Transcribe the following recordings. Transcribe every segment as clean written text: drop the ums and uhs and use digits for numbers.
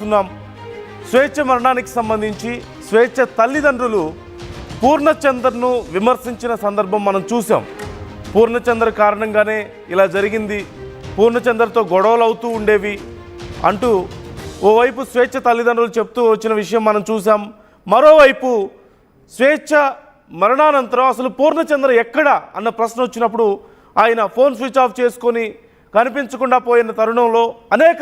చూస్తున్నాం. స్వేచ్ఛ మరణానికి సంబంధించి స్వేచ్ఛ తల్లిదండ్రులు పూర్ణచంద్రను విమర్శించిన సందర్భం మనం చూసాం. పూర్ణచంద్ర కారణంగానే ఇలా జరిగింది, పూర్ణచంద్రతో గొడవలు అవుతూ ఉండేవి అంటూ ఓవైపు స్వేచ్ఛ తల్లిదండ్రులు చెప్తూ వచ్చిన విషయం మనం చూసాం. మరోవైపు స్వేచ్ఛ మరణానంతరం అసలు పూర్ణచంద్ర ఎక్కడా అన్న ప్రశ్న వచ్చినప్పుడు ఆయన ఫోన్ స్విచ్ ఆఫ్ చేసుకొని కనిపించకుండా పోయిన తరుణంలో అనేక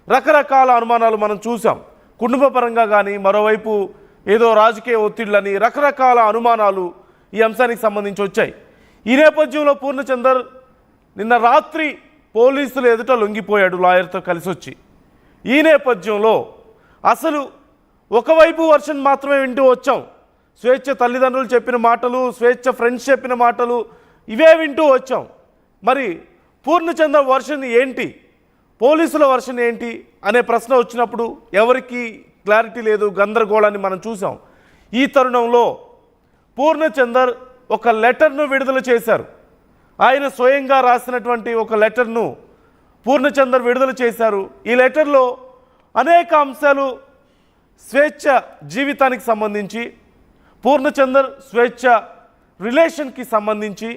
రకరకాల అనుమానాలు మనం చూసాం. కుటుంబపరంగా కానీ, మరోవైపు ఏదో రాజకీయ ఒత్తిళ్లని, రకరకాల అనుమానాలు ఈ అంశానికి సంబంధించి వచ్చాయి. ఈ నేపథ్యంలో పూర్ణచందర్ నిన్న రాత్రి పోలీసులు ఎదుట లొంగిపోయాడు లాయర్తో కలిసి వచ్చి. ఈ నేపథ్యంలో అసలు ఒకవైపు వర్షన్ మాత్రమే వింటూ వచ్చాం. స్వేచ్ఛ తల్లిదండ్రులు చెప్పిన మాటలు, స్వేచ్ఛ ఫ్రెండ్స్ చెప్పిన మాటలు, ఇవే వింటూ వచ్చాం. మరి పూర్ణచంద్ర వర్షన్ ఏంటి, పోలీసుల వర్షన్ ఏంటి అనే ప్రశ్న వచ్చినప్పుడు ఎవరికి క్లారిటీ లేదు, గందరగోళాన్ని మనం చూసాం. ఈ తరుణంలో పూర్ణచందర్ ఒక లెటర్ను విడుదల చేశారు. ఆయన స్వయంగా రాసినటువంటి ఒక లెటర్ను పూర్ణచందర్ విడుదల చేశారు. ఈ లెటర్లో అనేక అంశాలు స్వేచ్ఛ జీవితానికి సంబంధించి, పూర్ణచందర్ స్వేచ్ఛ రిలేషన్కి సంబంధించి,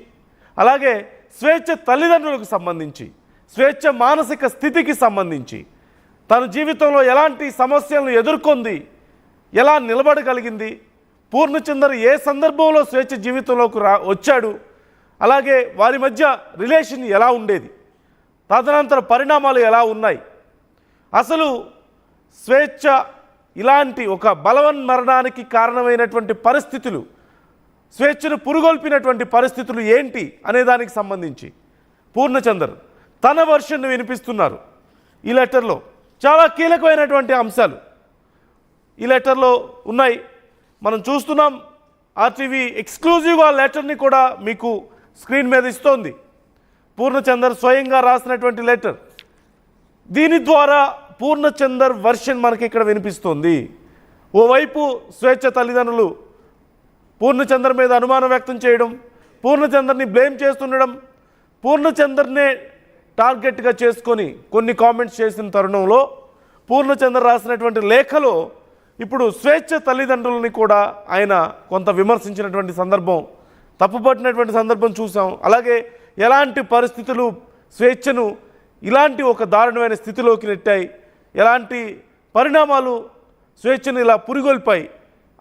అలాగే స్వేచ్ఛ తల్లిదండ్రులకు సంబంధించి, స్వేచ్ఛ మానసిక స్థితికి సంబంధించి, తన జీవితంలో ఎలాంటి సమస్యలను ఎదుర్కొంది, ఎలా నిలబడగలిగింది, పూర్ణచందర్ ఏ సందర్భంలో స్వేచ్ఛ జీవితంలోకి వచ్చాడు, అలాగే వారి మధ్య రిలేషన్ ఎలా ఉండేది, తదనంతర పరిణామాలు ఎలా ఉన్నాయి, అసలు స్వేచ్ఛ ఇలాంటి ఒక బలవన్మరణానికి కారణమైనటువంటి పరిస్థితులు, స్వేచ్ఛను పురుగొల్పినటువంటి పరిస్థితులు ఏంటి అనే దానికి సంబంధించి పూర్ణచందర్ తన వర్షన్ను వినిపిస్తున్నారు. ఈ లెటర్లో చాలా కీలకమైనటువంటి అంశాలు ఈ లెటర్లో ఉన్నాయి, మనం చూస్తున్నాం. ఆర్టీవీ ఎక్స్క్లూజివ్గా లెటర్ని కూడా మీకు స్క్రీన్ మీద ఇస్తోంది. పూర్ణచందర్ స్వయంగా రాసినటువంటి లెటర్. దీని ద్వారా పూర్ణచందర్ వర్షన్ మనకి ఇక్కడ వినిపిస్తోంది. ఓవైపు స్వేచ్ఛ తల్లిదండ్రులు పూర్ణచందర్ మీద అనుమానం వ్యక్తం చేయడం, పూర్ణచందర్ని బ్లేమ్ చేస్తుండడం, పూర్ణచందర్నే టార్గెట్గా చేసుకొని కొన్ని కామెంట్స్ చేసిన తరుణంలో పూర్ణచందర్ రాసినటువంటి లేఖలో ఇప్పుడు స్వేచ్ఛ తల్లిదండ్రులని కూడా ఆయన కొంత విమర్శించినటువంటి సందర్భం, తప్పుపట్టినటువంటి సందర్భం చూసాం. అలాగే ఎలాంటి పరిస్థితులు స్వేచ్ఛను ఇలాంటి ఒక దారుణమైన స్థితిలోకి నెట్టాయి, ఎలాంటి పరిణామాలు స్వేచ్ఛను ఇలా పురిగొల్పాయి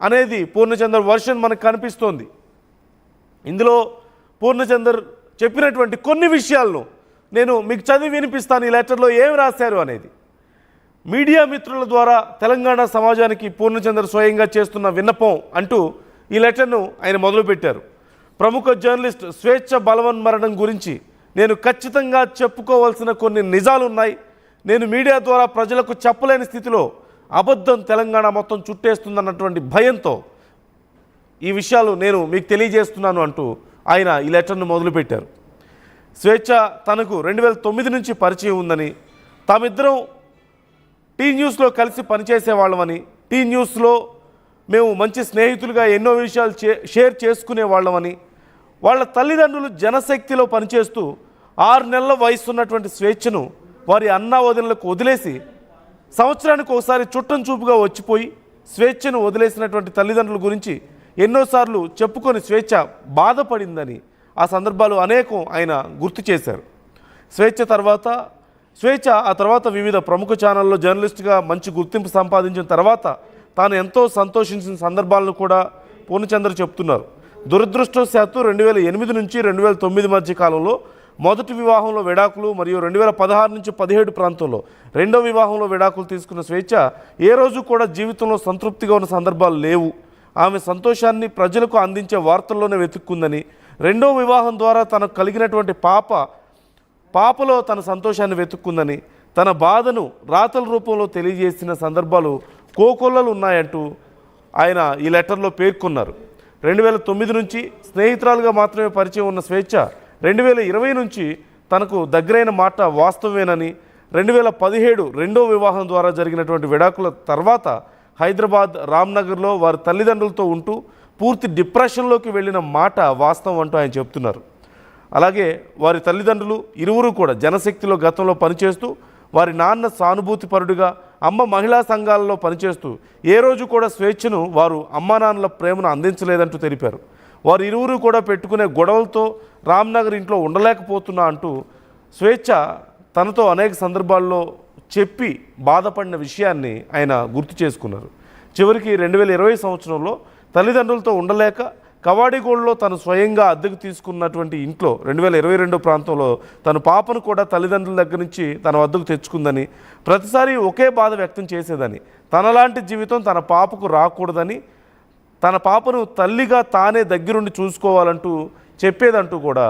అనేది పూర్ణచందర్ వర్షన్ మనకు కనిపిస్తోంది. ఇందులో పూర్ణచందర్ చెప్పినటువంటి కొన్ని విషయాలను నేను మీకు చదివి వినిపిస్తాను. ఈ లెటర్లో ఏమి రాశారు అనేది. మీడియా మిత్రుల ద్వారా తెలంగాణ సమాజానికి పూర్ణచందర్ స్వయంగా చేస్తున్న విన్నపం అంటూ ఈ లెటర్ను ఆయన మొదలుపెట్టారు. ప్రముఖ జర్నలిస్ట్ స్వేచ్ఛ బలవన్మరణం గురించి నేను ఖచ్చితంగా చెప్పుకోవాల్సిన కొన్ని నిజాలున్నాయి. నేను మీడియా ద్వారా ప్రజలకు చెప్పలేని స్థితిలో అబద్ధం తెలంగాణ మొత్తం చుట్టేస్తుందన్నటువంటి భయంతో ఈ విషయాలు నేను మీకు తెలియజేస్తున్నాను అంటూ ఆయన ఈ లెటర్ను మొదలుపెట్టారు. స్వేచ్ఛ తనకు 2009 నుంచి పరిచయం ఉందని, తామిద్దరం టీ న్యూస్లో కలిసి పనిచేసేవాళ్ళమని, టీ న్యూస్లో మేము మంచి స్నేహితులుగా ఎన్నో విషయాలు షేర్ చేసుకునే వాళ్ళమని, వాళ్ళ తల్లిదండ్రులు జనశక్తిలో పనిచేస్తూ 6 నెలల వయసు ఉన్నటువంటి స్వేచ్ఛను వారి అన్నా వదినలకు వదిలేసి సంవత్సరానికి ఒకసారి చుట్టం చూపుగా వచ్చిపోయి స్వేచ్ఛను వదిలేసినటువంటి తల్లిదండ్రుల గురించి ఎన్నోసార్లు చెప్పుకొని స్వేచ్ఛ బాధపడిందని ఆ సందర్భాలు అనేకం ఆయన గుర్తు చేశారు. స్వేచ్ఛ ఆ తర్వాత వివిధ ప్రముఖ ఛానల్లో జర్నలిస్ట్గా మంచి గుర్తింపు సంపాదించిన తర్వాత తాను ఎంతో సంతోషించిన సందర్భాలను కూడా పూర్ణచందర్ చెప్తున్నారు. దురదృష్టవశాత్తు 2008 నుంచి 2009 మధ్య కాలంలో మొదటి వివాహంలో విడాకులు మరియు 2016 నుంచి 17 ప్రాంతంలో రెండో వివాహంలో విడాకులు తీసుకున్న స్వేచ్ఛ ఏ రోజు కూడా జీవితంలో సంతృప్తిగా ఉన్న సందర్భాలు లేవు. ఆమె సంతోషాన్ని ప్రజలకు అందించే వార్తల్లోనే వెతుక్కుందని, రెండో వివాహం ద్వారా తనకు కలిగినటువంటి పాపలో తన సంతోషాన్ని వెతుక్కుందని, తన బాధను రాతల రూపంలో తెలియజేసిన సందర్భాలు కోకొల్లలు ఉన్నాయంటూ ఆయన ఈ లెటర్లో పేర్కొన్నారు. 2009 నుంచి స్నేహితురాలుగా మాత్రమే పరిచయం ఉన్న స్వేచ్ఛ 2020 నుంచి తనకు దగ్గరైన మాట వాస్తవమేనని, 2017 రెండో వివాహం ద్వారా జరిగినటువంటి విడాకుల తర్వాత హైదరాబాద్ రామ్నగర్లో వారి తల్లిదండ్రులతో ఉంటూ పూర్తి డిప్రెషన్లోకి వెళ్ళిన మాట వాస్తవం అంటూ ఆయన చెప్తున్నారు. అలాగే వారి తల్లిదండ్రులు ఇరువురు కూడా జనశక్తిలో గతంలో పనిచేస్తూ వారి నాన్న సానుభూతిపరుడుగా, అమ్మ మహిళా సంఘాలలో పనిచేస్తూ ఏ రోజు కూడా స్వేచ్ఛను వారు అమ్మా నాన్నల ప్రేమను అందించలేదంటూ తెలిపారు. వారు ఇరువురు కూడా పెట్టుకునే గొడవలతో రామ్నగర్ ఇంట్లో ఉండలేకపోతున్నా అంటూ స్వేచ్ఛ తనతో అనేక సందర్భాల్లో చెప్పి బాధపడిన విషయాన్ని ఆయన గుర్తు చేసుకున్నారు. చివరికి 2020 సంవత్సరంలో తల్లిదండ్రులతో ఉండలేక కవాడిగూడలో తను స్వయంగా అద్దెకు తీసుకున్నటువంటి ఇంట్లో 2022 ప్రాంతంలో తన పాపను కూడా తల్లిదండ్రుల దగ్గర నుంచి తన వద్దకు తెచ్చుకుందని, ప్రతిసారి ఒకే బాధ వ్యక్తం చేసేదని, తనలాంటి జీవితం తన పాపకు రాకూడదని, తన పాపను తల్లిగా తానే దగ్గరుండి చూసుకోవాలంటూ చెప్పేదంటూ కూడా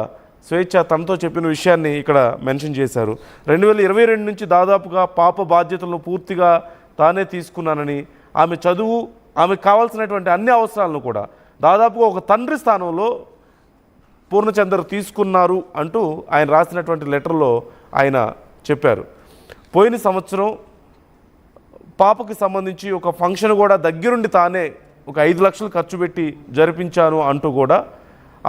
స్వేచ్ఛ తనతో చెప్పిన విషయాన్ని ఇక్కడ మెన్షన్ చేశారు. 2022 నుంచి దాదాపుగా పాప బాధ్యతలను పూర్తిగా తానే తీసుకున్నానని, ఆమె చదువు, ఆమెకు కావాల్సినటువంటి అన్ని అవసరాలను కూడా దాదాపుగా ఒక తండ్రి స్థానంలో పూర్ణచందర్ తీసుకున్నారు అంటూ ఆయన రాసినటువంటి లెటర్లో ఆయన చెప్పారు. పోయిన సంవత్సరం పాపకి సంబంధించి ఒక ఫంక్షన్ కూడా దగ్గరుండి తానే ఒక 5 లక్షలు ఖర్చు పెట్టి జరిపించాను అంటూ కూడా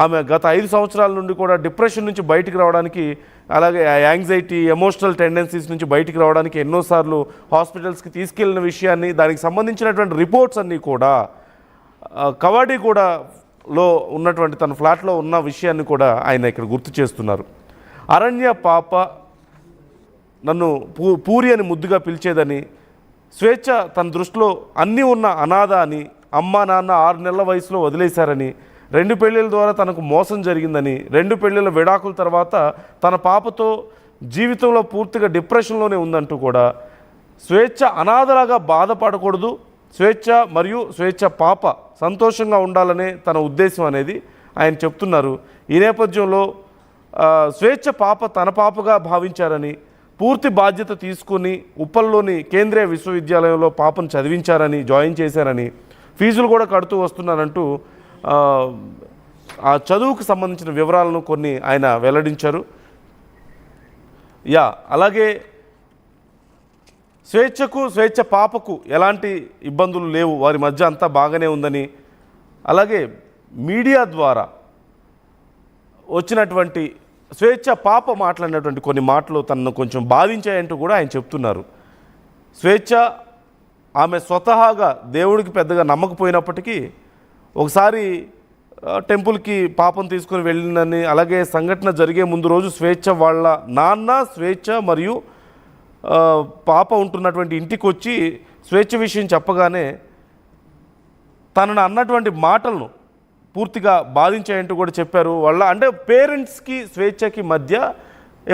ఆమె గత 5 సంవత్సరాల నుండి కూడా డిప్రెషన్ నుంచి బయటికి రావడానికి, అలాగే యాంగ్జైటీ, ఎమోషనల్ టెండెన్సీస్ నుంచి బయటికి రావడానికి ఎన్నోసార్లు హాస్పిటల్స్కి తీసుకెళ్లిన విషయాన్ని, దానికి సంబంధించినటువంటి రిపోర్ట్స్ అన్నీ కూడా కవాడిగూడలో ఉన్నటువంటి తన ఫ్లాట్లో ఉన్న విషయాన్ని కూడా ఆయన ఇక్కడ గుర్తు చేస్తున్నారు. అరణ్య పాప నన్ను పూరి అని ముద్దుగా పిలిచేదని, స్వేచ్ఛ తన దృష్టిలో అన్నీ ఉన్న అనాథ అని, అమ్మ నాన్న 6 నెలల వయసులో వదిలేశారని, 2 పెళ్ళిళ్ళ ద్వారా తనకు మోసం జరిగిందని, 2 పెళ్ళిళ్ళ విడాకుల తర్వాత తన పాపతో జీవితంలో పూర్తిగా డిప్రెషన్లోనే ఉందంటూ కూడా, స్వేచ్ఛ అనాథలాగా బాధపడకూడదు, స్వేచ్ఛ మరియు స్వేచ్ఛ పాప సంతోషంగా ఉండాలనే తన ఉద్దేశం అనేది ఆయన చెప్తున్నారు. ఈ నేపథ్యంలో స్వేచ్ఛ పాప తన పాపగా భావించారని, పూర్తి బాధ్యత తీసుకుని ఉప్పల్లోని కేంద్రీయ విశ్వవిద్యాలయంలో పాపను చదివించారని, జాయిన్ చేశారని, ఫీజులు కూడా కడుతూ వస్తున్నారంటూ ఆ చదువుకు సంబంధించిన వివరాలను కొన్ని ఆయన వెల్లడించారు. అలాగే స్వేచ్ఛకు స్వేచ్ఛ పాపకు ఎలాంటి ఇబ్బందులు లేవు, వారి మధ్య అంతా బాగానే ఉందని, అలాగే మీడియా ద్వారా వచ్చినటువంటి స్వేచ్ఛ పాప మాట్లాడినటువంటి కొన్ని మాటలు తనను కొంచెం బాధించాయంటూ కూడా ఆయన చెప్తున్నారు. స్వేచ్ఛ ఆమె స్వతహాగా దేవుడికి పెద్దగా నమ్మకపోయినప్పటికీ ఒకసారి టెంపుల్కి పాపం తీసుకొని వెళ్ళిందని, అలాగే సంఘటన జరిగే ముందు రోజు స్వేచ్ఛ వాళ్ళ నాన్న, స్వేచ్ఛ మరియు పాప ఉంటున్నటువంటి ఇంటికి వచ్చి స్వేచ్ఛ విషయం చెప్పగానే తనను అన్నటువంటి మాటలను పూర్తిగా బాధించాయంటూ కూడా చెప్పారు. అంటే పేరెంట్స్కి స్వేచ్ఛకి మధ్య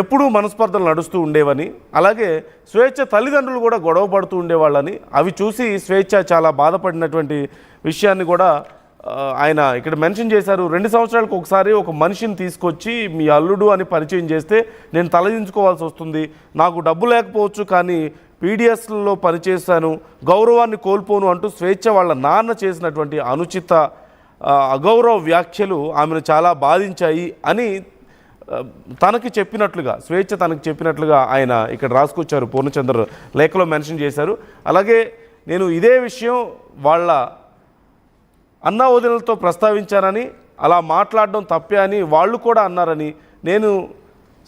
ఎప్పుడూ మనస్పర్ధలు నడుస్తూ ఉండేవని, అలాగే స్వేచ్ఛ తల్లిదండ్రులు కూడా గొడవ పడుతూ ఉండేవాళ్ళని, అవి చూసి స్వేచ్ఛ చాలా బాధపడినటువంటి విషయాన్ని కూడా ఆయన ఇక్కడ మెన్షన్ చేశారు. 2 సంవత్సరాలకు ఒకసారి ఒక మనిషిని తీసుకొచ్చి మీ అల్లుడు అని పరిచయం చేస్తే నేను తలదించుకోవాల్సి వస్తుంది, నాకు డబ్బు లేకపోవచ్చు కానీ పీడిఎస్లో పనిచేశాను, గౌరవాన్ని కోల్పోను అంటూ స్వేచ్ఛ వాళ్ళ నాన్న చేసినటువంటి అనుచిత అగౌరవ వ్యాఖ్యలు ఆమెను చాలా బాధించాయి అని తనకి చెప్పినట్లుగా, స్వేచ్ఛ తనకి చెప్పినట్లుగా ఆయన ఇక్కడ రాసుకొచ్చారు. పూర్ణచంద్ర లేఖలో మెన్షన్ చేశారు. అలాగే నేను ఇదే విషయం వాళ్ళ అన్న వదినలతో ప్రస్తావించానని, అలా మాట్లాడడం తప్పే అని వాళ్ళు కూడా అన్నారని, నేను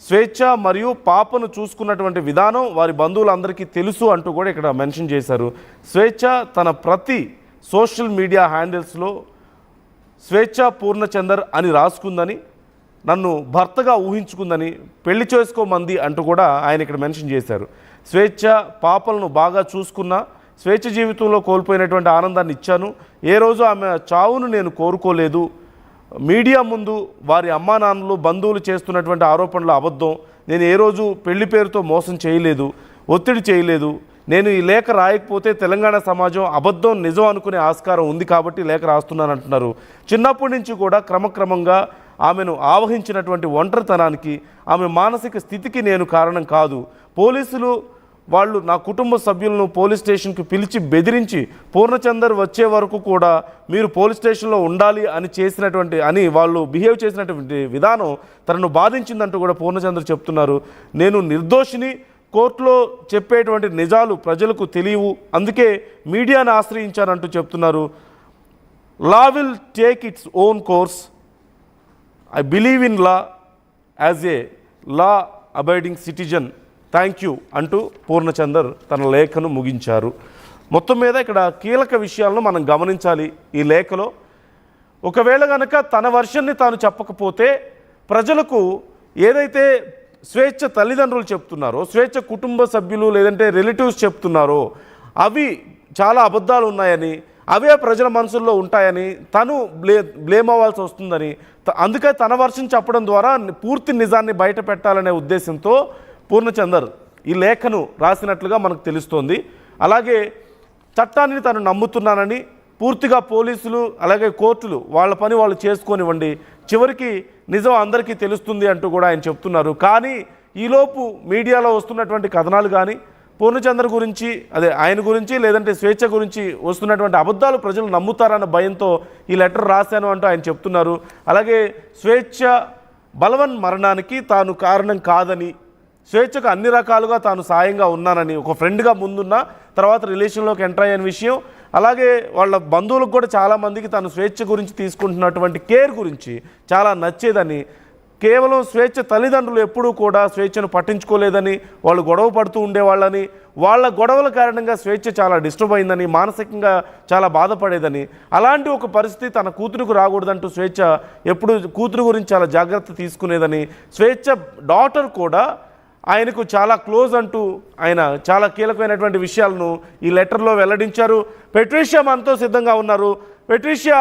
స్వేచ్ఛ మరియు పాపను చూసుకున్నటువంటి విధానం వారి బంధువులందరికీ తెలుసు అంటూ కూడా ఇక్కడ మెన్షన్ చేశారు. స్వేచ్ఛ తన ప్రతి సోషల్ మీడియా హ్యాండిల్స్లో స్వేచ్ఛ పూర్ణచందర్ అని రాసుకుందని, నన్ను భర్తగా ఊహించుకుందని, పెళ్లి చేసుకోమంది అంటూ కూడా ఆయన ఇక్కడ మెన్షన్ చేశారు. స్వేచ్ఛ పాపలను బాగా చూసుకున్నా, స్వేచ్ఛ జీవితంలో కోల్పోయినటువంటి ఆనందాన్ని ఇచ్చాను, ఏ రోజు ఆమె చావును నేను కోరుకోలేదు, మీడియా ముందు వారి అమ్మా నాన్నలు బంధువులు చేస్తున్నటువంటి ఆరోపణలు అబద్ధం, నేను ఏ రోజు పెళ్లి పేరుతో మోసం చేయలేదు, ఒత్తిడి చేయలేదు, నేను ఈ లేఖ రాయకపోతే తెలంగాణ సమాజం అబద్ధం నిజం అనుకునే ఆస్కారం ఉంది కాబట్టి లేఖ రాస్తున్నాను అంటున్నారు. చిన్నప్పటి నుంచి కూడా క్రమక్రమంగా ఆమెను ఆవహించినటువంటి ఒంటరితనానికి, ఆమె మానసిక స్థితికి నేను కారణం కాదు. పోలీసులు వాళ్ళు నా కుటుంబ సభ్యులను పోలీస్ స్టేషన్కి పిలిచి బెదిరించి పూర్ణచందర్ వచ్చే వరకు కూడా మీరు పోలీస్ స్టేషన్లో ఉండాలి అని వాళ్ళు బిహేవ్ చేసినటువంటి విధానం తనను బాధించిందంటూ కూడా పూర్ణచందర్ చెప్తున్నారు. నేను నిర్దోషిని, కోర్టులో చెప్పేటువంటి నిజాలు ప్రజలకు తెలియవు, అందుకే మీడియాను ఆశ్రయించానంటూ చెప్తున్నారు. Law will take its own course, I believe in law as a law abiding citizen thank you అంటూ పూర్ణచందర్ తన లేఖను ముగించారు. మొత్తం మీద ఇక్కడ కీలక విషయాలను మనం గమనించాలి. ఈ లేఖలో ఒకవేళ కనుక తన వర్షన్ని తాను చెప్పకపోతే ప్రజలకు ఏదైతే స్వేచ్ఛ తల్లిదండ్రులు చెప్తున్నారో, స్వేచ్ఛ కుటుంబ సభ్యులు లేదంటే రిలేటివ్స్ చెప్తున్నారో అవి చాలా అబద్ధాలు ఉన్నాయని, అవే ప్రజల మనసుల్లో ఉంటాయని తను బ్లేమ్ అవ్వాల్సి వస్తుందని, అందుకే తన వర్షం చెప్పడం ద్వారా పూర్తి నిజాన్ని బయట పెట్టాలనే ఉద్దేశంతో పూర్ణచందర్ ఈ లేఖను రాసినట్లుగా మనకు తెలుస్తోంది. అలాగే చట్టాన్ని తను నమ్ముతున్నానని, పూర్తిగా పోలీసులు అలాగే కోర్టులు వాళ్ళ పని వాళ్ళు చేసుకోనివ్వండి, చివరికి నిజం అందరికీ తెలుస్తుంది అంటూ కూడా ఆయన చెప్తున్నారు. కానీ ఈలోపు మీడియాలో వస్తున్నటువంటి కథనాలు కానీ పూర్ణచందర్ గురించి, అదే ఆయన గురించి లేదంటే స్వేచ్ఛ గురించి వస్తున్నటువంటి అబద్ధాలు ప్రజలు నమ్ముతారన్న భయంతో ఈ లెటర్ రాశాను అంటూ ఆయన చెప్తున్నారు. అలాగే స్వేచ్ఛ బలవన్ మరణానికి తాను కారణం కాదని, స్వేచ్ఛకు అన్ని రకాలుగా తాను సాయంగా ఉన్నానని, ఒక ఫ్రెండ్గా ముందున్న తర్వాత రిలేషన్లోకి ఎంటర్ అయ్యే విషయం, అలాగే వాళ్ళ బంధువులకు కూడా చాలామందికి తాను స్వేచ్ఛ గురించి తీసుకుంటున్నటువంటి కేర్ గురించి చాలా నచ్చేదని, కేవలం స్వేచ్ఛ తల్లిదండ్రులు ఎప్పుడూ కూడా స్వేచ్ఛను పట్టించుకోలేదని, వాళ్ళు గొడవ పడుతూ ఉండేవాళ్ళని, వాళ్ళ గొడవల కారణంగా స్వేచ్ఛ చాలా డిస్టర్బ్ అయిందని, మానసికంగా చాలా బాధపడేదని, అలాంటి ఒక పరిస్థితి తన కూతురుకు రాకూడదంటూ స్వేచ్ఛ ఎప్పుడు కూతురు గురించి చాలా జాగ్రత్త తీసుకునేదని, స్వేచ్ఛ డాటర్ కూడా ఆయనకు చాలా క్లోజ్ అంటూ ఆయన చాలా కీలకమైనటువంటి విషయాలను ఈ లెటర్లో వెల్లడించారు. పెట్రిషియా మనతో సిద్ధంగా ఉన్నారు. పెట్రిషియా,